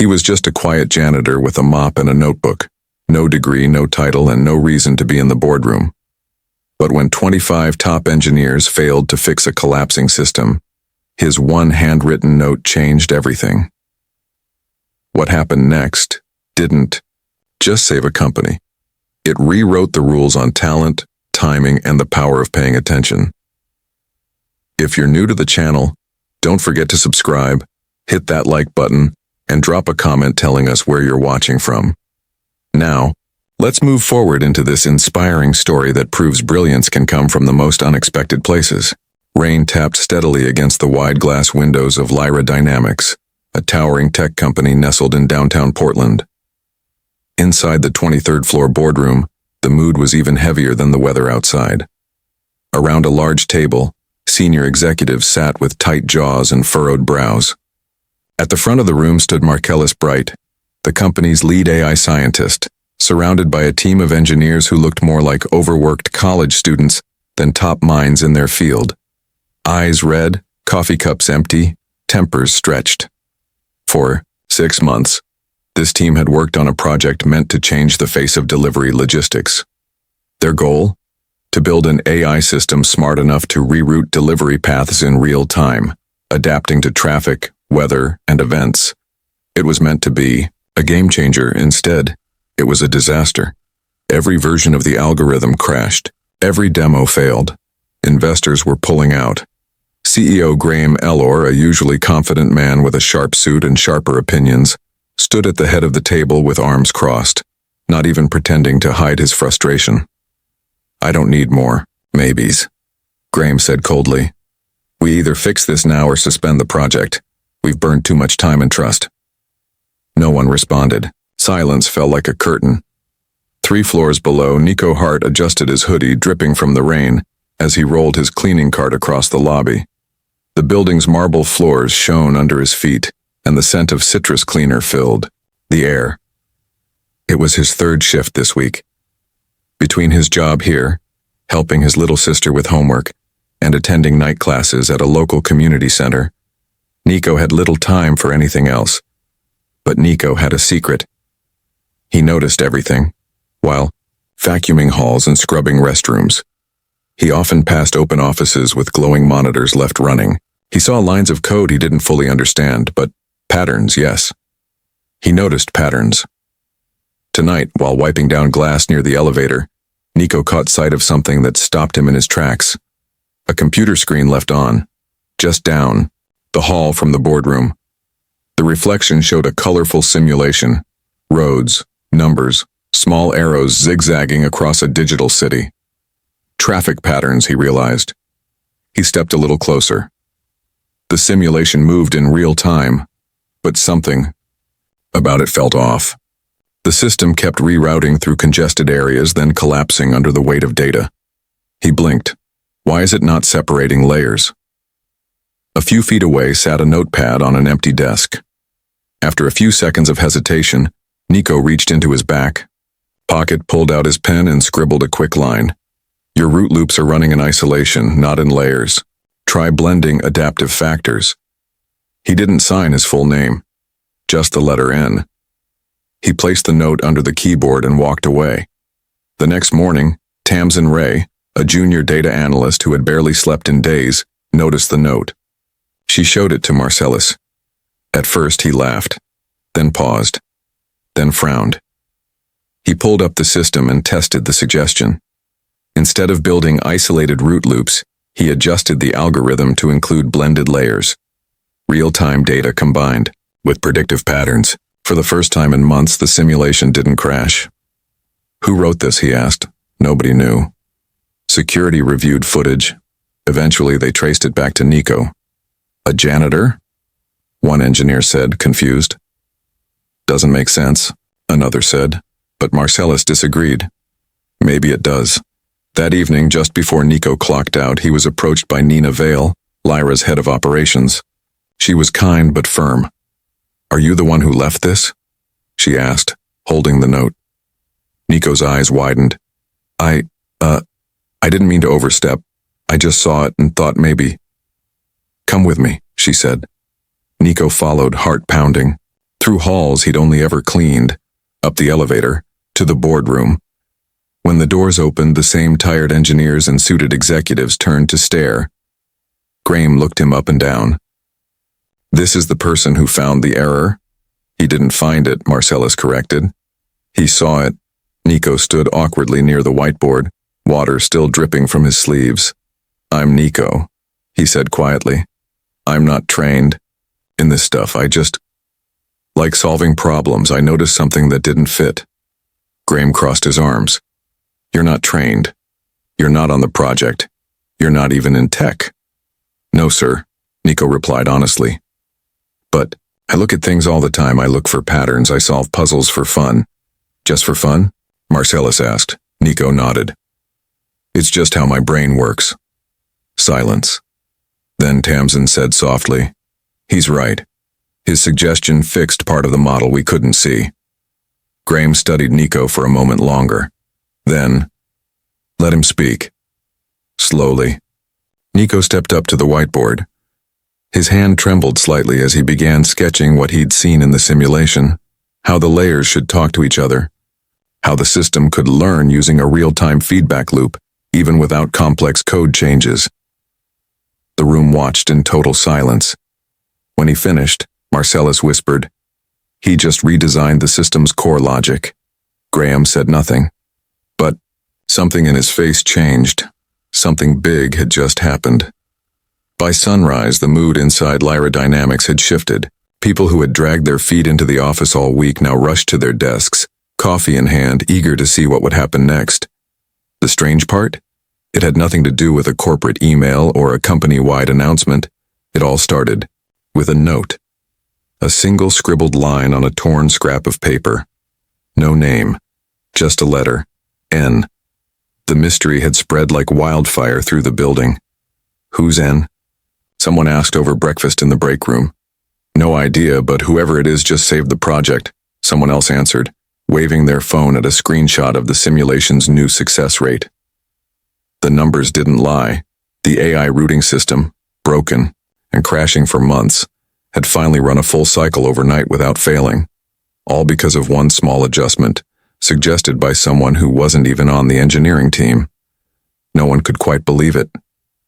He was just a quiet janitor with a mop and a notebook. No degree, no title, and no reason to be in the boardroom. But when 25 top engineers failed to fix a collapsing system, his one handwritten note changed everything. What happened next didn't just save a company. It rewrote the rules on talent, timing, and the power of paying attention. If you're new to the channel, don't forget to subscribe, hit that like button, and drop a comment telling us where you're watching from. Now, let's move forward into this inspiring story that proves brilliance can come from the most unexpected places. Rain tapped steadily against the wide glass windows of Lyra Dynamics, a towering tech company nestled in downtown Portland. Inside the 23rd floor boardroom, the mood was even heavier than the weather outside. Around a large table, senior executives sat with tight jaws and furrowed brows. At the front of the room stood Marcellus Bright, the company's lead AI scientist, surrounded by a team of engineers who looked more like overworked college students than top minds in their field. Eyes red, coffee cups empty, tempers stretched. For 6 months, this team had worked on a project meant to change the face of delivery logistics. Their goal? To build an AI system smart enough to reroute delivery paths in real time, adapting to traffic, weather, and events. It was meant to be a game changer. Instead, it was a disaster. Every version of the algorithm crashed. Every demo failed. Investors were pulling out. CEO Graham Elor, a usually confident man with a sharp suit and sharper opinions, stood at the head of the table with arms crossed, not even pretending to hide his frustration. "I don't need more maybes," Graham said coldly. "We either fix this now or suspend the project. We've burned too much time and trust." No one responded. Silence fell like a curtain. 3 floors below, Nico Hart adjusted his hoodie, dripping from the rain, as he rolled his cleaning cart across the lobby. The building's marble floors shone under his feet, and the scent of citrus cleaner filled the air. It was his 3rd shift this week. Between his job here, helping his little sister with homework, and attending night classes at a local community center, Nico had little time for anything else. But Nico had a secret. He noticed everything, while vacuuming halls and scrubbing restrooms. He often passed open offices with glowing monitors left running. He saw lines of code he didn't fully understand, but patterns, yes. He noticed patterns. Tonight, while wiping down glass near the elevator, Nico caught sight of something that stopped him in his tracks. A computer screen left on, just down the hall from the boardroom. The reflection showed a colorful simulation. Roads, numbers, small arrows zigzagging across a digital city. Traffic patterns, he realized. He stepped a little closer. The simulation moved in real time, but something about it felt off. The system kept rerouting through congested areas, then collapsing under the weight of data. He blinked. Why is it not separating layers? A few feet away sat a notepad on an empty desk. After a few seconds of hesitation, Nico reached into his back pocket, pulled out his pen, and scribbled a quick line. "Your root loops are running in isolation, not in layers. Try blending adaptive factors." He didn't sign his full name, just the letter N. He placed the note under the keyboard and walked away. The next morning, Tamsin Ray, a junior data analyst who had barely slept in days, noticed the note. She showed it to Marcellus. At first he laughed, then paused, then frowned. He pulled up the system and tested the suggestion. Instead of building isolated root loops, he adjusted the algorithm to include blended layers. Real-time data combined with predictive patterns. For the first time in months, the simulation didn't crash. Who wrote this, he asked. Nobody knew. Security reviewed footage. Eventually, they traced it back to Nico. "A janitor?" one engineer said, confused. "Doesn't make sense," another said, but Marcellus disagreed. "Maybe it does." That evening, just before Nico clocked out, he was approached by Nina Vale, Lyra's head of operations. She was kind but firm. "Are you the one who left this?" she asked, holding the note. Nico's eyes widened. I didn't mean to overstep. I just saw it and thought maybe." "Come with me," she said. Nico followed, heart pounding. through halls he'd only ever cleaned, up the elevator, to the boardroom. When the doors opened, the same tired engineers and suited executives turned to stare. Graham looked him up and down. "This is the person who found the error?" "He didn't find it," Marcellus corrected. "He saw it." Nico stood awkwardly near the whiteboard, water still dripping from his sleeves. "I'm Nico," he said quietly. "I'm not trained in this stuff. I just like solving problems. I noticed something that didn't fit." Graham crossed his arms. "You're not trained. You're not on the project. You're not even in tech." "No, sir," Nico replied honestly. "But I look at things all the time. I look for patterns. I solve puzzles for fun." "Just for fun?" Marcellus asked. Nico nodded. "It's just how my brain works." Silence. Then Tamsin said softly, "He's right." His suggestion fixed part of the model we couldn't see. Graham studied Nico for a moment longer. Then, "Let him speak." Slowly. Nico stepped up to the whiteboard. His hand trembled slightly as he began sketching what he'd seen in the simulation, how the layers should talk to each other, how the system could learn using a real-time feedback loop, even without complex code changes. The room watched in total silence. When he finished, Marcellus whispered, "He just redesigned the system's core logic." Graham said nothing. But something in his face changed. Something big had just happened. By sunrise, the mood inside Lyra Dynamics had shifted. People who had dragged their feet into the office all week now rushed to their desks, coffee in hand, eager to see what would happen next. The strange part? It had nothing to do with a corporate email or a company-wide announcement. It all started with a note. A single scribbled line on a torn scrap of paper. No name, just a letter, N. The mystery had spread like wildfire through the building. "Who's N?" Someone asked over breakfast in the break room. "No idea, but whoever it is just saved the project," someone else answered, waving their phone at a screenshot of the simulation's new success rate. The numbers didn't lie. The AI routing system, broken and crashing for months, had finally run a full cycle overnight without failing, all because of one small adjustment, suggested by someone who wasn't even on the engineering team. No one could quite believe it.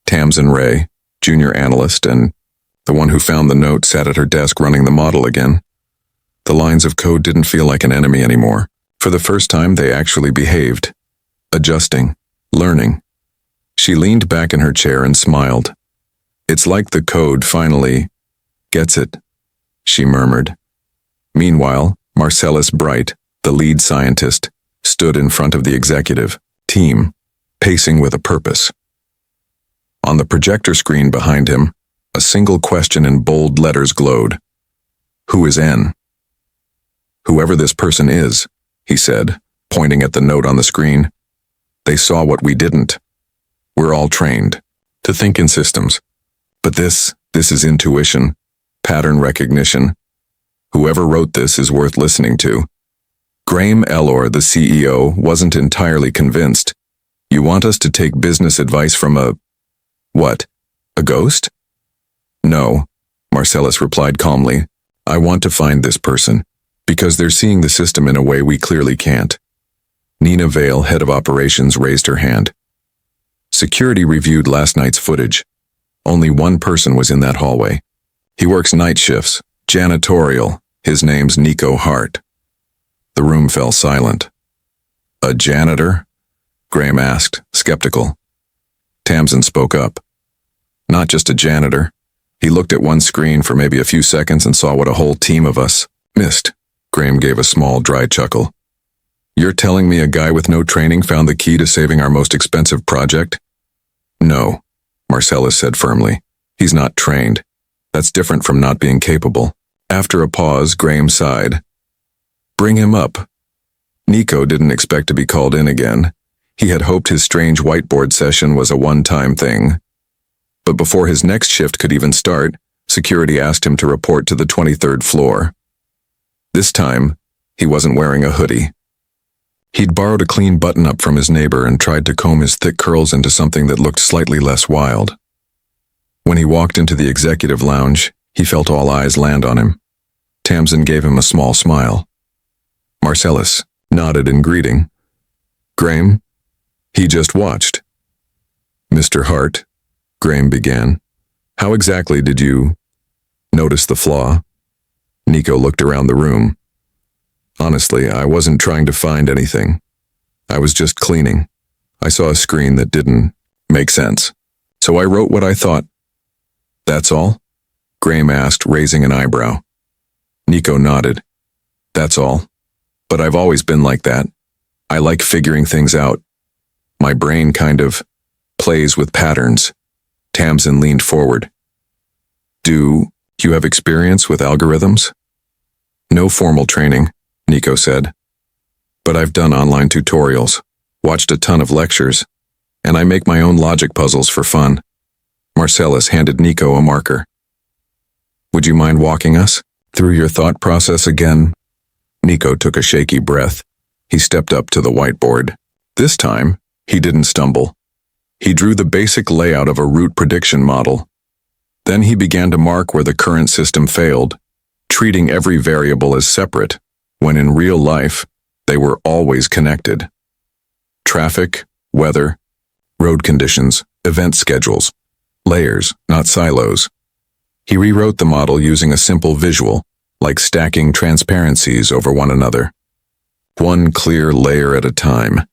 Tamsin Ray, junior analyst, and the one who found the note, sat at her desk running the model again. The lines of code didn't feel like an enemy anymore. For the first time, they actually behaved. Adjusting, learning. She leaned back in her chair and smiled. "It's like the code finally gets it," she murmured. Meanwhile, Marcellus Bright, the lead scientist, stood in front of the executive team, pacing with a purpose. On the projector screen behind him, a single question in bold letters glowed. "Who is N?" "Whoever this person is," he said, pointing at the note on the screen. "They saw what we didn't. We're all trained to think in systems. But this is intuition, pattern recognition. Whoever wrote this is worth listening to." Graham Elor, the CEO, wasn't entirely convinced. "You want us to take business advice from a what? A ghost?" "No," Marcellus replied calmly. "I want to find this person, because they're seeing the system in a way we clearly can't." Nina Vale, head of operations, raised her hand. Security reviewed last night's footage. Only one person was in that hallway. He works night shifts, janitorial. His name's Nico Hart. The room fell silent. "A janitor?" Graham asked, skeptical. Tamsin spoke up. "Not just a janitor. He looked at one screen for maybe a few seconds and saw what a whole team of us missed." Graham gave a small, dry chuckle. "You're telling me a guy with no training found the key to saving our most expensive project?" "No," Marcellus said firmly. "He's not trained. That's different from not being capable." After a pause, Graham sighed. "Bring him up." Nico didn't expect to be called in again. He had hoped his strange whiteboard session was a one-time thing. But before his next shift could even start, security asked him to report to the 23rd floor. This time, he wasn't wearing a hoodie. He'd borrowed a clean button-up from his neighbor and tried to comb his thick curls into something that looked slightly less wild. When he walked into the executive lounge, he felt all eyes land on him. Tamsin gave him a small smile. Marcellus nodded in greeting. Graham? He just watched. Mr. Hart, Graham began. How exactly did you notice the flaw? Nico looked around the room. Honestly, I wasn't trying to find anything. I was just cleaning. I saw a screen that didn't make sense. So I wrote what I thought. That's all? Graham asked, raising an eyebrow. Nico nodded. That's all. But I've always been like that. I like figuring things out. My brain kind of plays with patterns. Tamsin leaned forward. Do you have experience with algorithms? No formal training, Nico said. But I've done online tutorials, watched a ton of lectures, and I make my own logic puzzles for fun. Marcellus handed Nico a marker. Would you mind walking us through your thought process again? Nico took a shaky breath. He stepped up to the whiteboard. This time, he didn't stumble. He drew the basic layout of a route prediction model. Then he began to mark where the current system failed, treating every variable as separate, when in real life, they were always connected. Traffic, weather, road conditions, event schedules, layers, not silos. He rewrote the model using a simple visual, like stacking transparencies over one another. One clear layer at a time.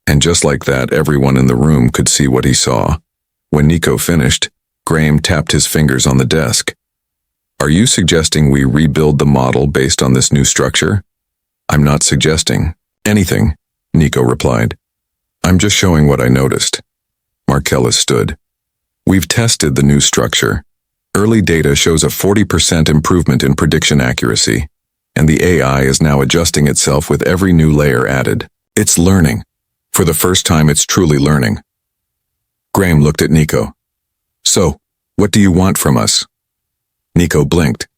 And just like that, everyone in the room could see what he saw. When Nico finished, Graham tapped his fingers on the desk. Are you suggesting we rebuild the model based on this new structure? I'm not suggesting anything, Nico replied. I'm just showing what I noticed. Marcellus stood. We've tested the new structure. Early data shows a 40% improvement in prediction accuracy, and the AI is now adjusting itself with every new layer added. It's learning. For the first time, it's truly learning. Graham looked at Nico. So, what do you want from us? Nico blinked.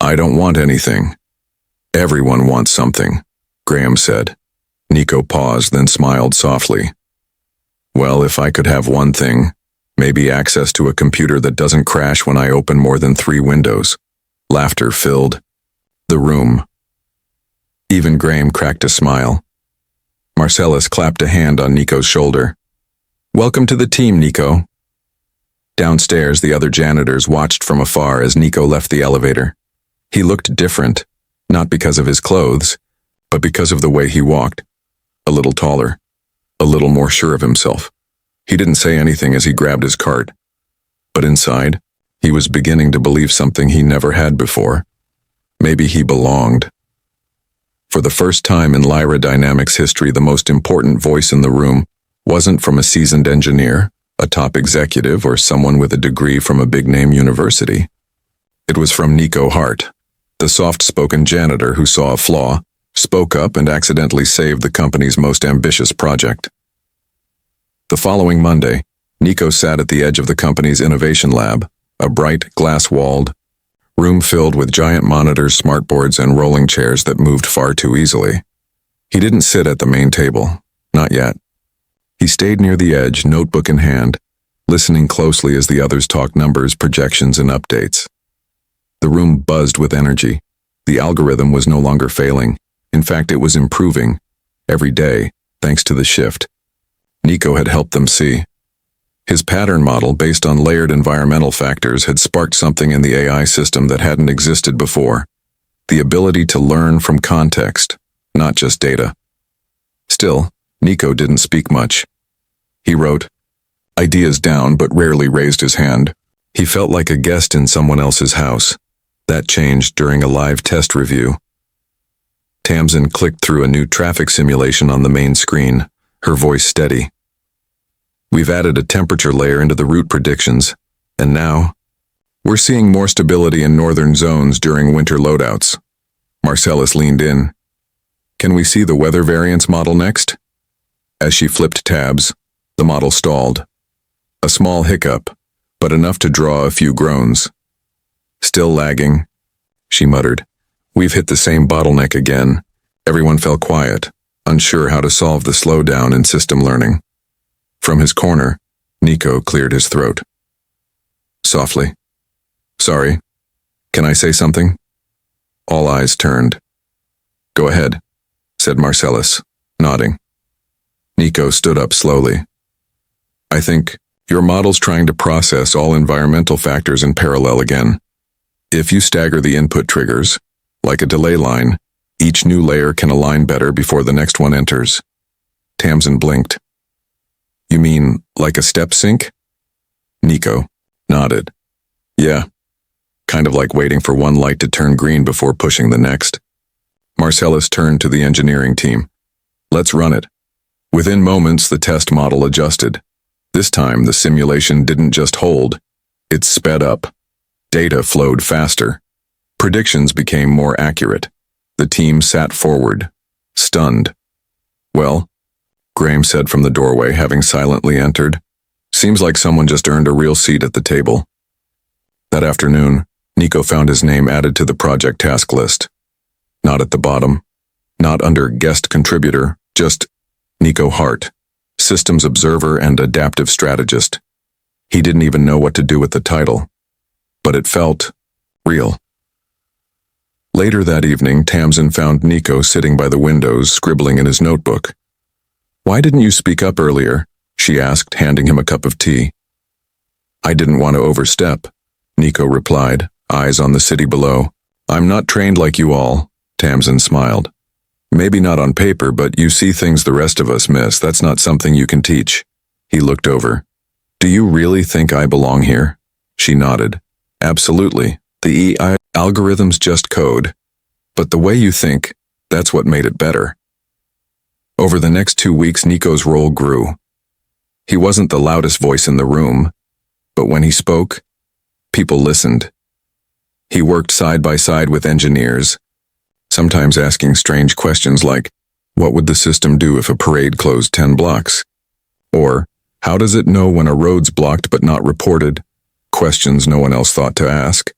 I don't want anything. Everyone wants something, Graham said. Nico paused, then smiled softly. Well, if I could have one thing, maybe access to a computer that doesn't crash when I open more than 3 windows. Laughter filled the room. Even Graham cracked a smile. Marcellus clapped a hand on Nico's shoulder. Welcome to the team, Nico. Downstairs, the other janitors watched from afar as Nico left the elevator. He looked different, not because of his clothes, but because of the way he walked. A little taller, a little more sure of himself. He didn't say anything as he grabbed his cart. But inside, he was beginning to believe something he never had before. Maybe he belonged. For the first time in Lyra Dynamics history, the most important voice in the room wasn't from a seasoned engineer, a top executive, or someone with a degree from a big-name university. It was from Nico Hart, the soft-spoken janitor who saw a flaw, spoke up, and accidentally saved the company's most ambitious project. The following Monday, Nico sat at the edge of the company's innovation lab, a bright, glass-walled room filled with giant monitors, smartboards, and rolling chairs that moved far too easily. He didn't sit at the main table, not yet. He stayed near the edge, notebook in hand, listening closely as the others talked numbers, projections, and updates. The room buzzed with energy. The algorithm was no longer failing. In fact, it was improving every day, thanks to the shift Nico had helped them see. His pattern model, based on layered environmental factors, had sparked something in the AI system that hadn't existed before. The ability to learn from context, not just data. Still, Nico didn't speak much. He wrote ideas down but rarely raised his hand. He felt like a guest in someone else's house. That changed during a live test review. Tamsin clicked through a new traffic simulation on the main screen, her voice steady. We've added a temperature layer into the route predictions, and now, we're seeing more stability in northern zones during winter loadouts. Marcellus leaned in. Can we see the weather variance model next? As she flipped tabs, the model stalled. A small hiccup, but enough to draw a few groans. Still lagging, she muttered. We've hit the same bottleneck again. Everyone fell quiet, unsure how to solve the slowdown in system learning. From his corner, Nico cleared his throat. Softly. Sorry. Can I say something? All eyes turned. "Go ahead," said Marcellus, nodding. Nico stood up slowly. "I think your model's trying to process all environmental factors in parallel again. If you stagger the input triggers, like a delay line, each new layer can align better before the next one enters." Tamsin blinked. "You mean like a step sync?" Nico nodded. "Yeah, kind of like waiting for one light to turn green before pushing the next." Marcellus turned to the engineering team. "Let's run it." Within moments, the test model adjusted. This time, the simulation didn't just hold, it sped up. Data flowed faster. Predictions became more accurate. The team sat forward, stunned. "Well," Graham said from the doorway, having silently entered, "seems like someone just earned a real seat at the table." That afternoon, Nico found his name added to the project task list. Not at the bottom, not under guest contributor, just Nico Hart, systems observer and adaptive strategist. He didn't even know what to do with the title, but it felt real. Later that evening, Tamsin found Nico sitting by the windows, scribbling in his notebook. "Why didn't you speak up earlier?" she asked, handing him a cup of tea. "I didn't want to overstep," Nico replied, eyes on the city below. "I'm not trained like you all," Tamsin smiled. "Maybe not on paper, but you see things the rest of us miss. That's not something you can teach." He looked over. "Do you really think I belong here?" She nodded. "Absolutely. The AI algorithms just code. But the way you think, that's what made it better." Over the next 2 weeks, Nico's role grew. He wasn't the loudest voice in the room, but when he spoke, people listened. He worked side by side with engineers, sometimes asking strange questions like, what would the system do if a parade closed 10 blocks? Or, how does it know when a road's blocked but not reported? Questions no one else thought to ask.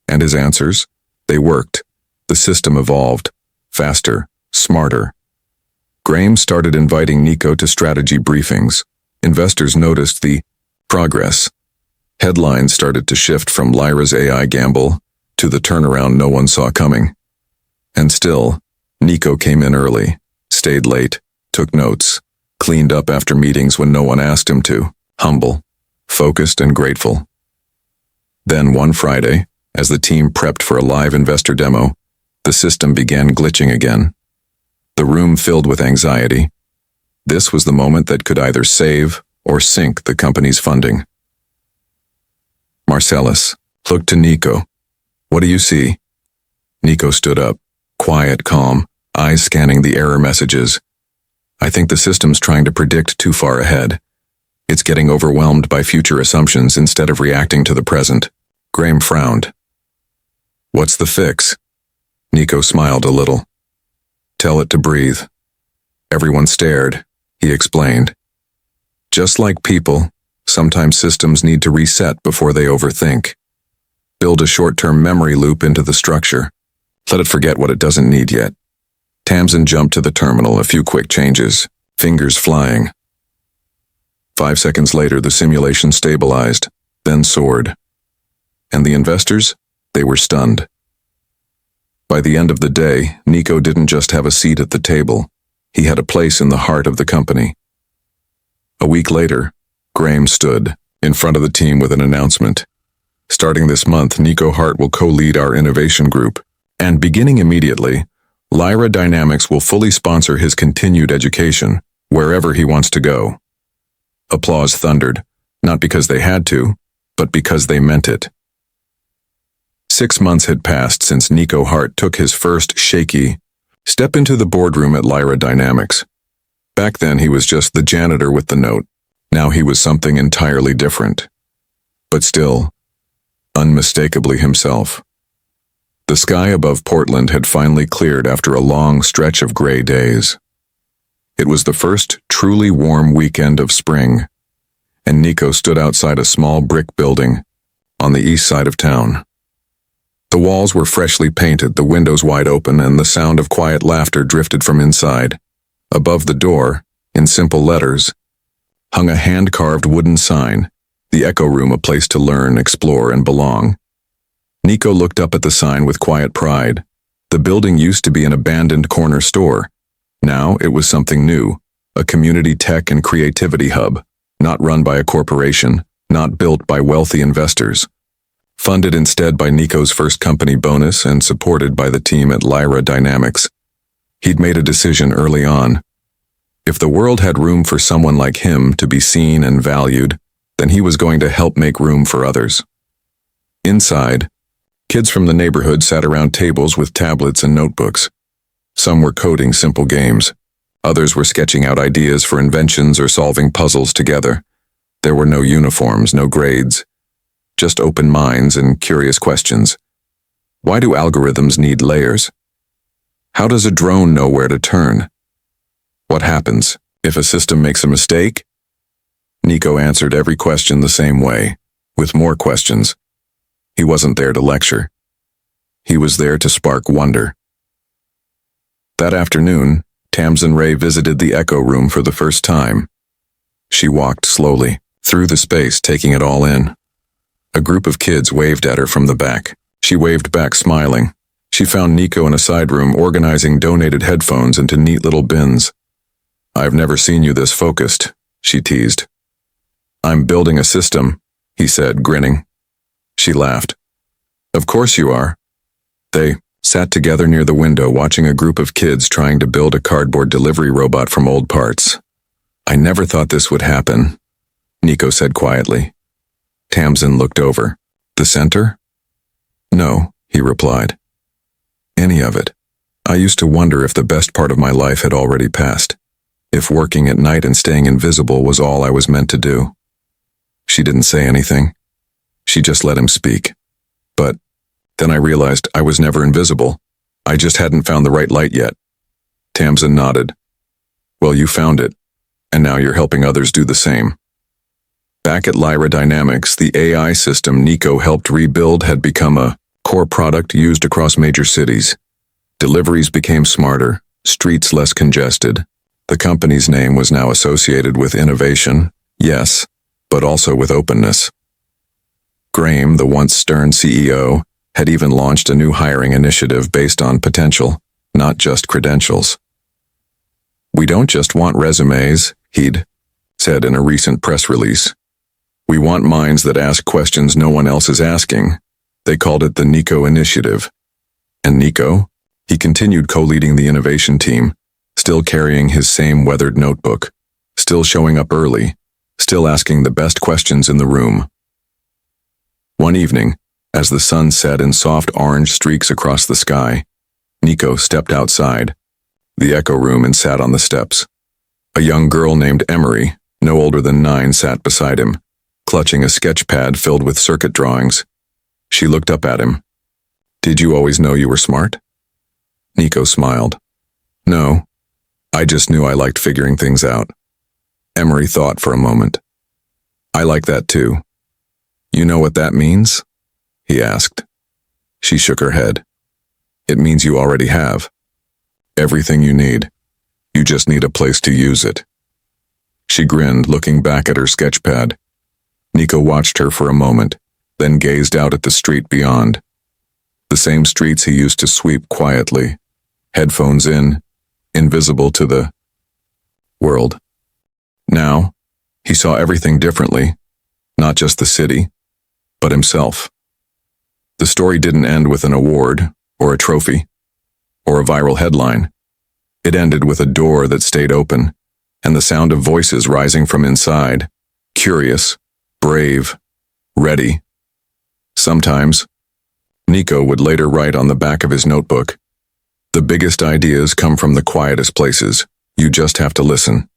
And his answers? They worked. The system evolved. Faster, smarter. Graham started inviting Nico to strategy briefings. Investors noticed the progress. Headlines started to shift from Lyra's AI gamble to the turnaround no one saw coming. And still, Nico came in early, stayed late, took notes, cleaned up after meetings when no one asked him to, humble, focused and grateful. Then one Friday, as the team prepped for a live investor demo, the system began glitching again. The room filled with anxiety. This was the moment that could either save or sink the company's funding. Marcellus looked to Nico. "What do you see?" Nico stood up, quiet, calm, eyes scanning the error messages. "I think the system's trying to predict too far ahead. It's getting overwhelmed by future assumptions instead of reacting to the present." Graham frowned. "What's the fix?" Nico smiled a little. "Tell it to breathe." Everyone stared. He explained. "Just like people, sometimes systems need to reset before they overthink. Build a short-term memory loop into the structure. Let it forget what it doesn't need yet." Tamsin jumped to the terminal, a few quick changes, fingers flying. 5 seconds later, the simulation stabilized, then soared. And the investors? They were stunned. By the end of the day, Nico didn't just have a seat at the table. He had a place in the heart of the company. A week later, Graham stood in front of the team with an announcement. "Starting this month, Nico Hart will co-lead our innovation group. And beginning immediately, Lyra Dynamics will fully sponsor his continued education, wherever he wants to go." Applause thundered, not because they had to, but because they meant it. 6 months had passed since Nico Hart took his first shaky step into the boardroom at Lyra Dynamics. Back then he was just the janitor with the note. Now he was something entirely different. But still, unmistakably himself. The sky above Portland had finally cleared after a long stretch of gray days. It was the first truly warm weekend of spring, and Nico stood outside a small brick building on the east side of town. The walls were freshly painted, the windows wide open, and the sound of quiet laughter drifted from inside. Above the door, in simple letters, hung a hand-carved wooden sign, "The Echo Room, a place to learn, explore, and belong." Nico looked up at the sign with quiet pride. The building used to be an abandoned corner store. Now it was something new, a community tech and creativity hub, not run by a corporation, not built by wealthy investors. Funded instead by Nico's first company bonus and supported by the team at Lyra Dynamics. He'd made a decision early on. If the world had room for someone like him to be seen and valued, then he was going to help make room for others. Inside, kids from the neighborhood sat around tables with tablets and notebooks. Some were coding simple games. Others were sketching out ideas for inventions or solving puzzles together. There were no uniforms, no grades. Just open minds and curious questions. Why do algorithms need layers? How does a drone know where to turn? What happens if a system makes a mistake? Nico answered every question the same way, with more questions. He wasn't there to lecture. He was there to spark wonder. That afternoon, Tamsin Ray visited the Echo Room for the first time. She walked slowly through the space, taking it all in. A group of kids waved at her from the back. She waved back, smiling. She found Nico in a side room organizing donated headphones into neat little bins. "I've never seen you this focused," she teased. "I'm building a system," he said, grinning. She laughed. "Of course you are." They sat together near the window, watching a group of kids trying to build a cardboard delivery robot from old parts. "I never thought this would happen," Nico said quietly. Tamsin looked over. "The center?" "No," he replied. "Any of it. I used to wonder if the best part of my life had already passed. If working at night and staying invisible was all I was meant to do." She didn't say anything. She just let him speak. "But then I realized I was never invisible. I just hadn't found the right light yet." Tamsin nodded. "Well, you found it, and now you're helping others do the same." Back at Lyra Dynamics, the AI system Nico helped rebuild had become a core product used across major cities. Deliveries became smarter, streets less congested. The company's name was now associated with innovation, yes, but also with openness. Graham, the once stern CEO, had even launched a new hiring initiative based on potential, not just credentials. "We don't just want resumes," he'd said in a recent press release. "We want minds that ask questions no one else is asking." They called it the Nico Initiative. And Nico? He continued co-leading the innovation team, still carrying his same weathered notebook, still showing up early, still asking the best questions in the room. One evening, as the sun set in soft orange streaks across the sky, Nico stepped outside the Echo Room and sat on the steps. A young girl named Emery, no older than 9, sat beside him, clutching a sketch pad filled with circuit drawings. She looked up at him. "Did you always know you were smart?" Nico smiled. "No, I just knew I liked figuring things out." Emery thought for a moment. "I like that too." "You know what that means?" he asked. She shook her head. "It means you already have everything you need. You just need a place to use it." She grinned, looking back at her sketch pad. Nico watched her for a moment, then gazed out at the street beyond. The same streets he used to sweep quietly, headphones in, invisible to the world. Now, he saw everything differently, not just the city, but himself. The story didn't end with an award, or a trophy, or a viral headline. It ended with a door that stayed open, and the sound of voices rising from inside, curious, brave, ready. Sometimes, Nico would later write on the back of his notebook, "The biggest ideas come from the quietest places. You just have to listen."